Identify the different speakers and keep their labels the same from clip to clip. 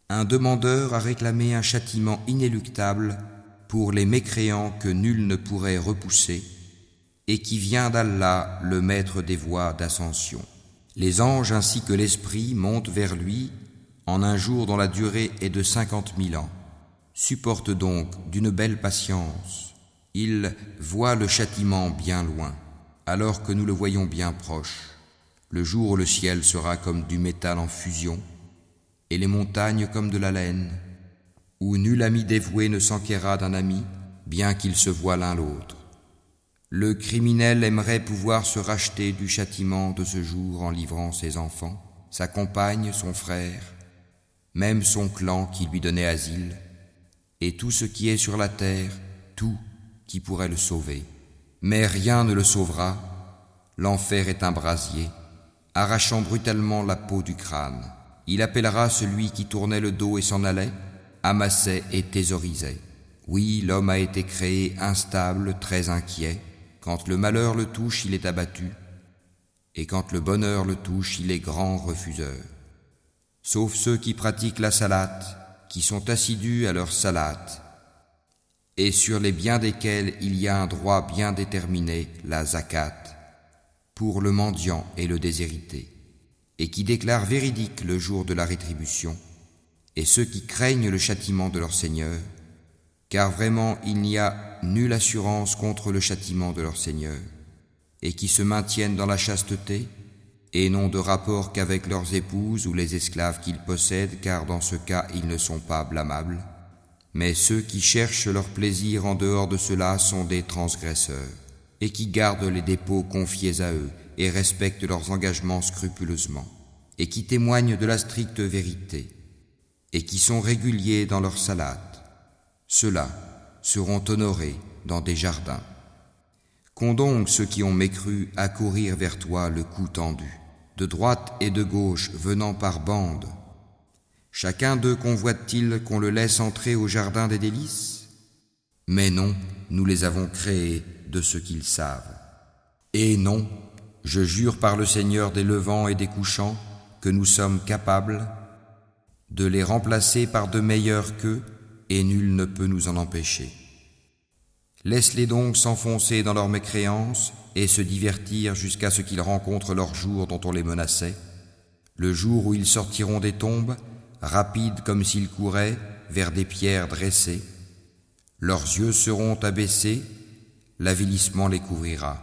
Speaker 1: Un demandeur a réclamé un châtiment inéluctable pour les mécréants que nul ne pourrait repousser et qui vient d'Allah, le maître des voies d'ascension. Les anges ainsi que l'esprit montent vers lui en un jour dont la durée est de 50 000 ans. Supporte donc d'une belle patience. Il voit le châtiment bien loin, alors que nous le voyons bien proche. Le jour où le ciel sera comme du métal en fusion, et les montagnes comme de la laine, où nul ami dévoué ne s'enquérera d'un ami, bien qu'ils se voient l'un l'autre. Le criminel aimerait pouvoir se racheter du châtiment de ce jour en livrant ses enfants, sa compagne, son frère, même son clan qui lui donnait asile, et tout ce qui est sur la terre, tout qui pourrait le sauver. Mais rien ne le sauvera, l'enfer est un brasier, arrachant brutalement la peau du crâne. Il appellera celui qui tournait le dos et s'en allait, amassait et thésaurisait. Oui, l'homme a été créé instable, très inquiet. Quand le malheur le touche, il est abattu, et quand le bonheur le touche, il est grand refuseur. Sauf ceux qui pratiquent la salate, qui sont assidus à leur salate, et sur les biens desquels il y a un droit bien déterminé, la zakat, pour le mendiant et le déshérité, et qui déclarent véridique le jour de la rétribution, et ceux qui craignent le châtiment de leur Seigneur, car vraiment il n'y a nulle assurance contre le châtiment de leur Seigneur, et qui se maintiennent dans la chasteté, et n'ont de rapport qu'avec leurs épouses ou les esclaves qu'ils possèdent, car dans ce cas ils ne sont pas blâmables. Mais ceux qui cherchent leur plaisir en dehors de cela sont des transgresseurs, et qui gardent les dépôts confiés à eux, et respectent leurs engagements scrupuleusement, et qui témoignent de la stricte vérité, et qui sont réguliers dans leur salate. Ceux-là seront honorés dans des jardins. Qu'ont donc ceux qui ont mécru accourir vers toi le cou tendu, de droite et de gauche venant par bandes? Chacun d'eux convoite-t-il qu'on le laisse entrer au jardin des délices? Mais non, nous les avons créés de ce qu'ils savent. Et non, je jure par le Seigneur des levants et des couchants que nous sommes capables de les remplacer par de meilleurs qu'eux, et nul ne peut nous en empêcher. Laisse-les donc s'enfoncer dans leur mécréance et se divertir jusqu'à ce qu'ils rencontrent leur jour dont on les menaçait, le jour où ils sortiront des tombes, rapides comme s'ils couraient vers des pierres dressées. Leurs yeux seront abaissés, l'avilissement les couvrira.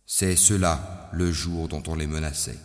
Speaker 1: C'est cela le jour dont on les menaçait.